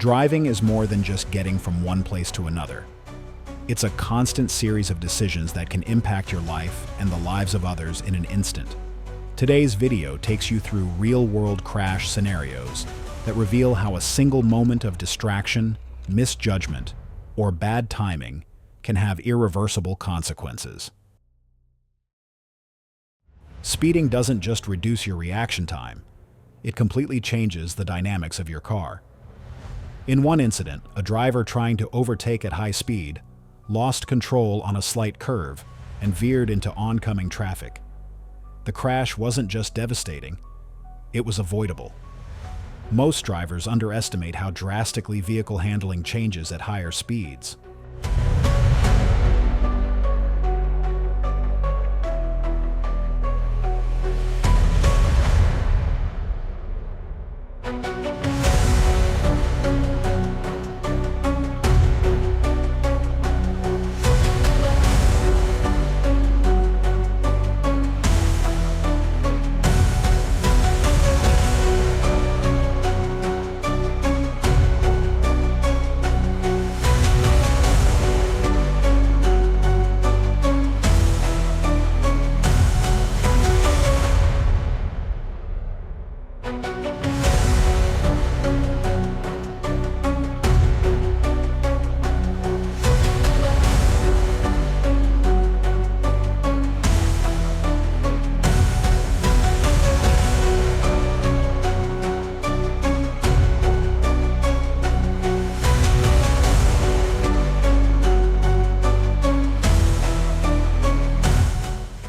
Driving is more than just getting from one place to another. It's a constant series of decisions that can impact your life and the lives of others in an instant. Today's video takes you through real-world crash scenarios that reveal how a single moment of distraction, misjudgment, or bad timing can have irreversible consequences. Speeding doesn't just reduce your reaction time, it completely changes the dynamics of your car. In one incident, a driver trying to overtake at high speed lost control on a slight curve and veered into oncoming traffic. The crash wasn't just devastating, it was avoidable. Most drivers underestimate how drastically vehicle handling changes at higher speeds.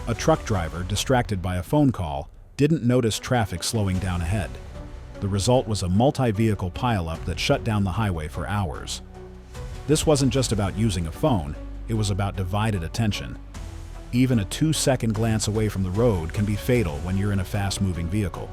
A truck driver, distracted by a phone call, didn't notice traffic slowing down ahead. The result was a multi-vehicle pileup that shut down the highway for hours. This wasn't just about using a phone, it was about divided attention. Even a 2-second glance away from the road can be fatal when you're in a fast-moving vehicle.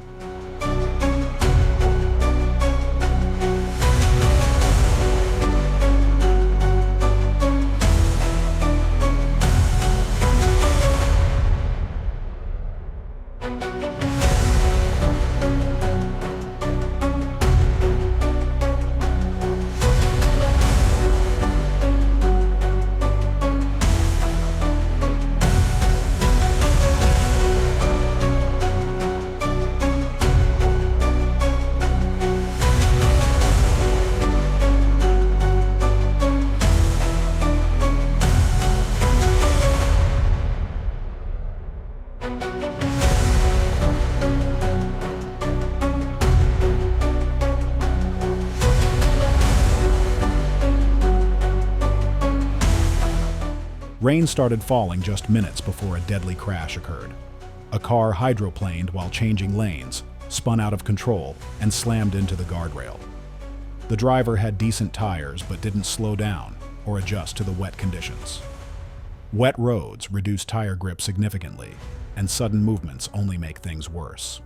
Rain started falling just minutes before a deadly crash occurred. A car hydroplaned while changing lanes, spun out of control, and slammed into the guardrail. The driver had decent tires but didn't slow down or adjust to the wet conditions. Wet roads reduce tire grip significantly, and sudden movements only make things worse.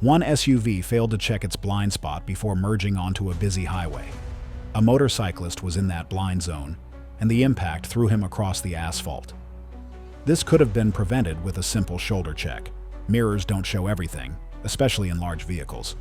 One SUV failed to check its blind spot before merging onto a busy highway. A motorcyclist was in that blind zone, and the impact threw him across the asphalt. This could have been prevented with a simple shoulder check. Mirrors don't show everything, especially in large vehicles.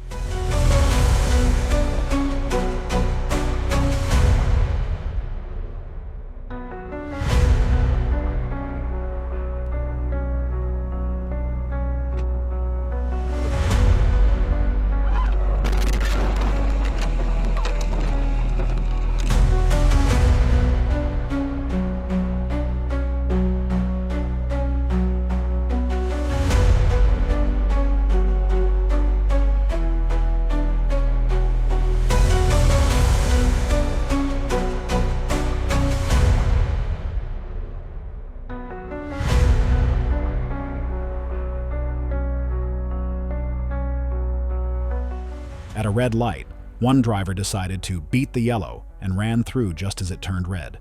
At a red light, one driver decided to beat the yellow and ran through just as it turned red.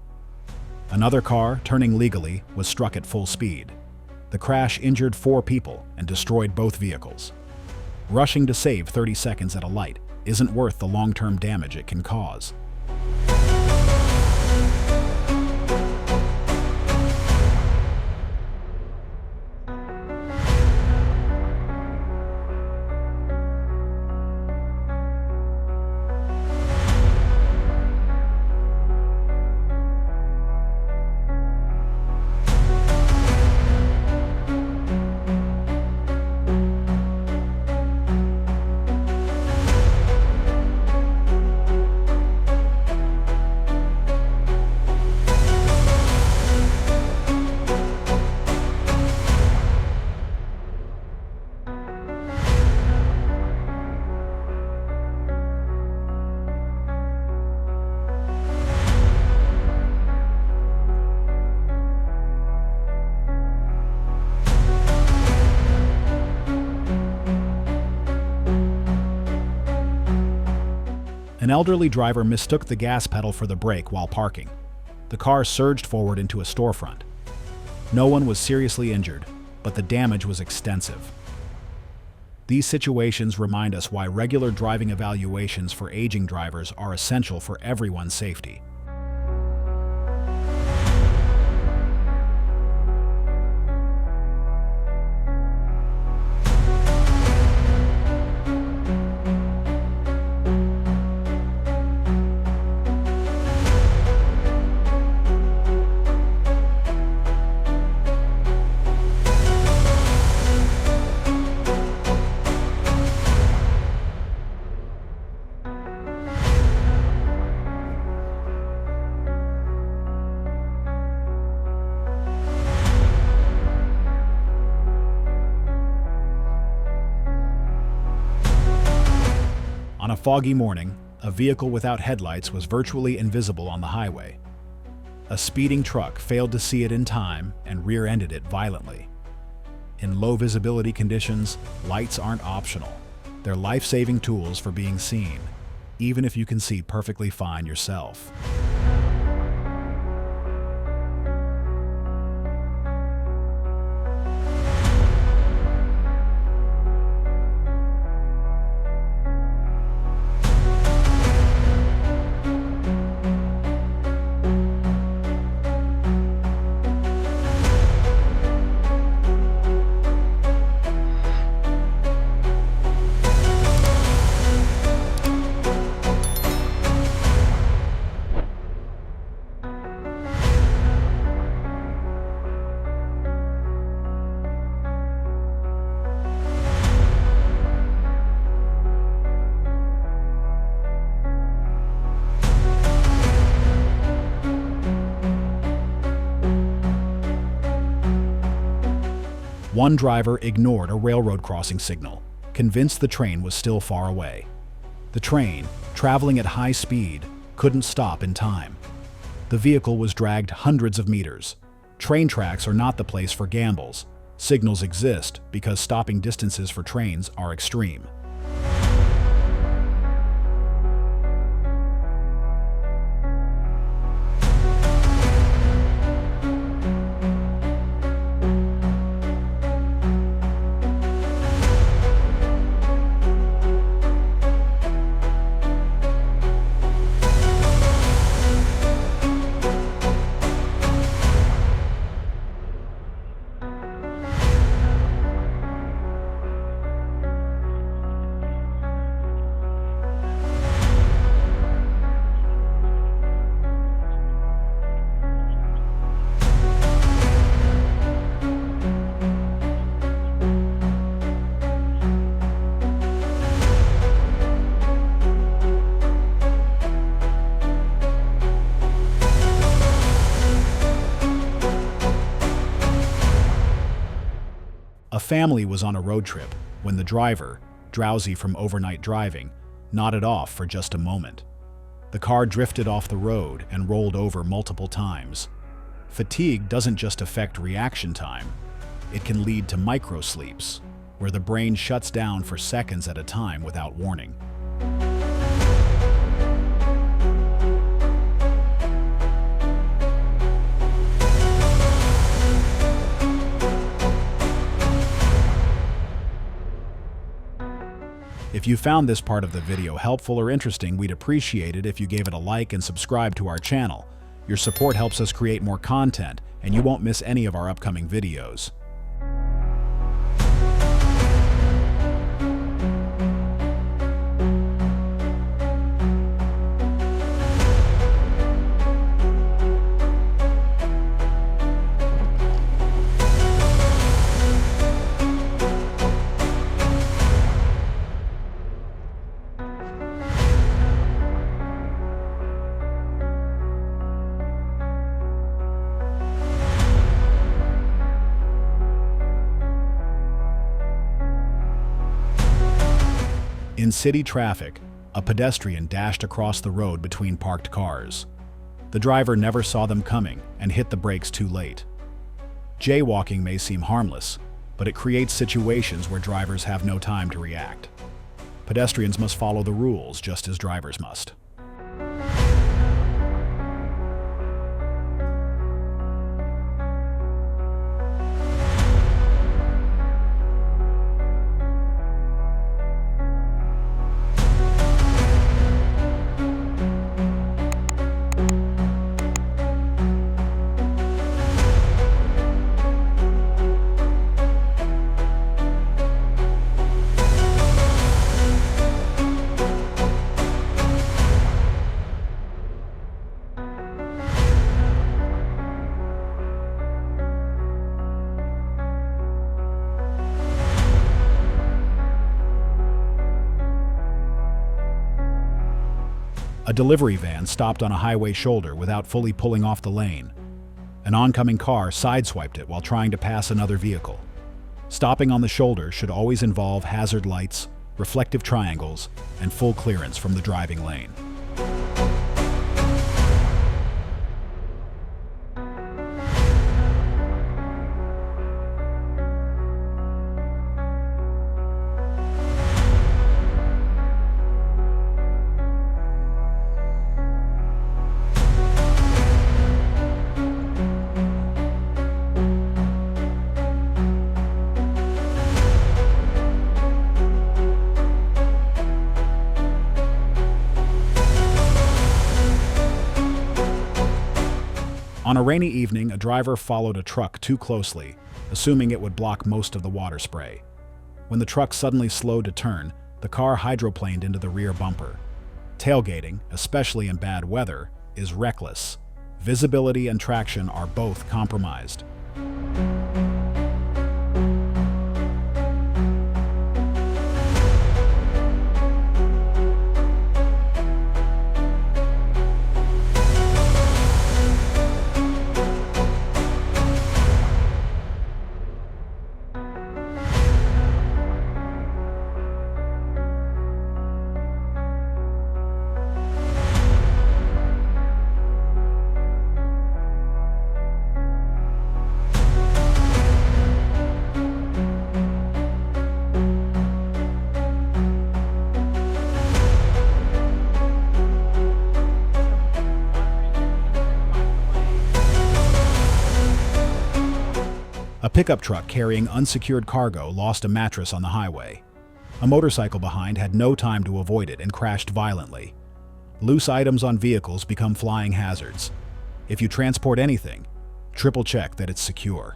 Another car, turning legally, was struck at full speed. The crash injured 4 people and destroyed both vehicles. Rushing to save 30 seconds at a light isn't worth the long-term damage it can cause. An elderly driver mistook the gas pedal for the brake while parking. The car surged forward into a storefront. No one was seriously injured, but the damage was extensive. These situations remind us why regular driving evaluations for aging drivers are essential for everyone's safety. On a foggy morning, a vehicle without headlights was virtually invisible on the highway. A speeding truck failed to see it in time and rear-ended it violently. In low visibility conditions, lights aren't optional. They're life-saving tools for being seen, even if you can see perfectly fine yourself. One driver ignored a railroad crossing signal, convinced the train was still far away. The train, traveling at high speed, couldn't stop in time. The vehicle was dragged hundreds of meters. Train tracks are not the place for gambles. Signals exist because stopping distances for trains are extreme. A family was on a road trip when the driver, drowsy from overnight driving, nodded off for just a moment. The car drifted off the road and rolled over multiple times. Fatigue doesn't just affect reaction time. It can lead to microsleeps, where the brain shuts down for seconds at a time without warning. If you found this part of the video helpful or interesting, we'd appreciate it if you gave it a like and subscribe to our channel. Your support helps us create more content, and you won't miss any of our upcoming videos. In city traffic, a pedestrian dashed across the road between parked cars. The driver never saw them coming and hit the brakes too late. Jaywalking may seem harmless, but it creates situations where drivers have no time to react. Pedestrians must follow the rules just as drivers must. A delivery van stopped on a highway shoulder without fully pulling off the lane. An oncoming car sideswiped it while trying to pass another vehicle. Stopping on the shoulder should always involve hazard lights, reflective triangles, and full clearance from the driving lane. On a rainy evening, a driver followed a truck too closely, assuming it would block most of the water spray. When the truck suddenly slowed to turn, the car hydroplaned into the rear bumper. Tailgating, especially in bad weather, is reckless. Visibility and traction are both compromised. A pickup truck carrying unsecured cargo lost a mattress on the highway. A motorcycle behind had no time to avoid it and crashed violently. Loose items on vehicles become flying hazards. If you transport anything, triple check that it's secure.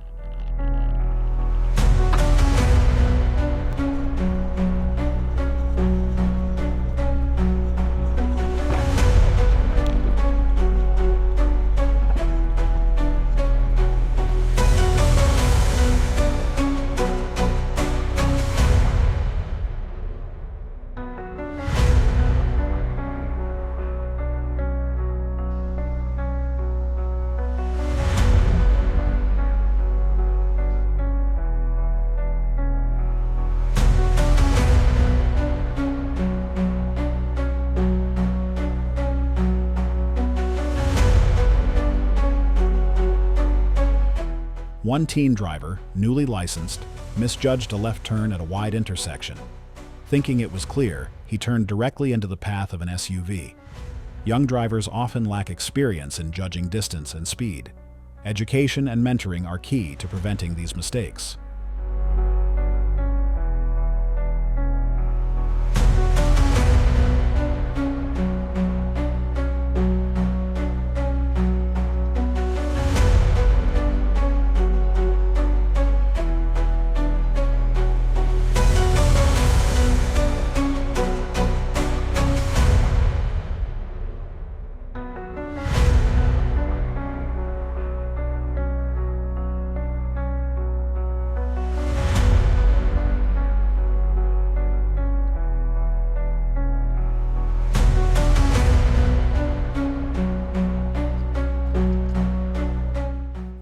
One teen driver, newly licensed, misjudged a left turn at a wide intersection. Thinking it was clear, he turned directly into the path of an SUV. Young drivers often lack experience in judging distance and speed. Education and mentoring are key to preventing these mistakes.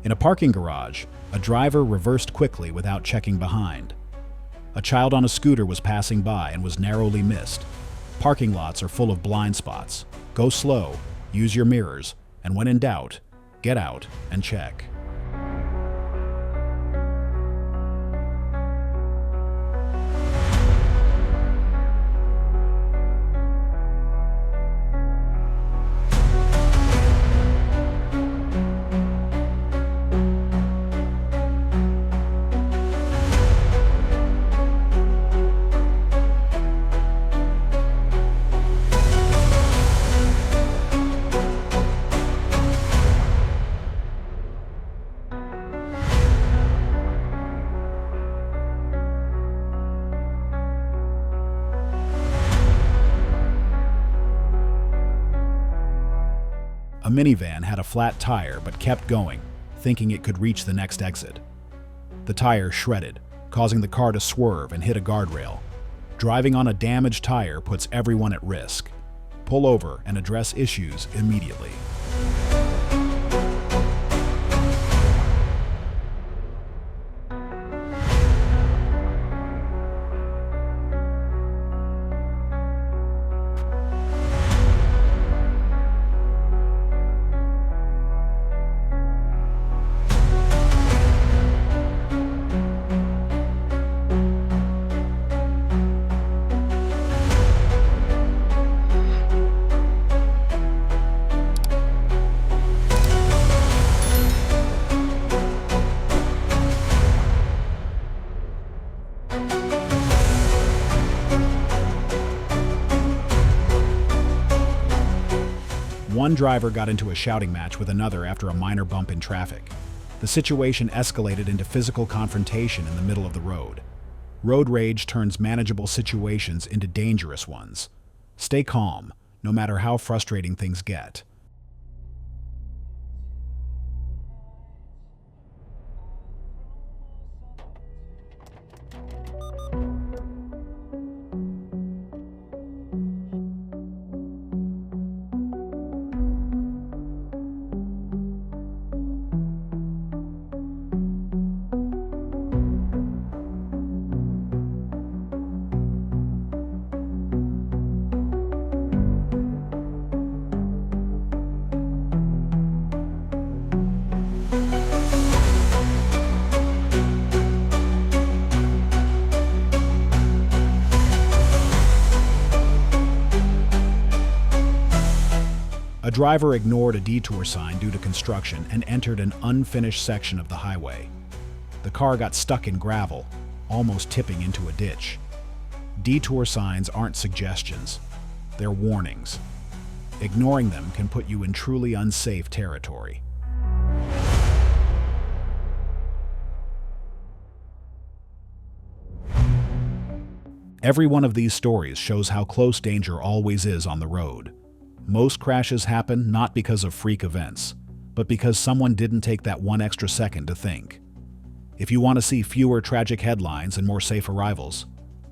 In a parking garage, a driver reversed quickly without checking behind. A child on a scooter was passing by and was narrowly missed. Parking lots are full of blind spots. Go slow, use your mirrors, and when in doubt, get out and check. A minivan had a flat tire but kept going, thinking it could reach the next exit. The tire shredded, causing the car to swerve and hit a guardrail. Driving on a damaged tire puts everyone at risk. Pull over and address issues immediately. One driver got into a shouting match with another after a minor bump in traffic. The situation escalated into physical confrontation in the middle of the road. Road rage turns manageable situations into dangerous ones. Stay calm, no matter how frustrating things get. A driver ignored a detour sign due to construction and entered an unfinished section of the highway. The car got stuck in gravel, almost tipping into a ditch. Detour signs aren't suggestions, they're warnings. Ignoring them can put you in truly unsafe territory. Every one of these stories shows how close danger always is on the road. Most crashes happen not because of freak events, but because someone didn't take that one extra second to think. If you want to see fewer tragic headlines and more safe arrivals,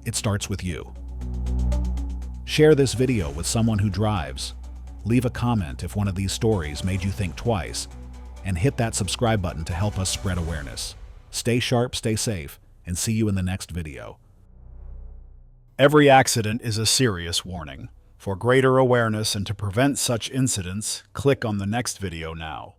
it starts with you. Share this video with someone who drives. Leave a comment if one of these stories made you think twice, and hit that subscribe button to help us spread awareness. Stay sharp, stay safe, and see you in the next video. Every accident is a serious warning. For greater awareness and to prevent such incidents, click on the next video now.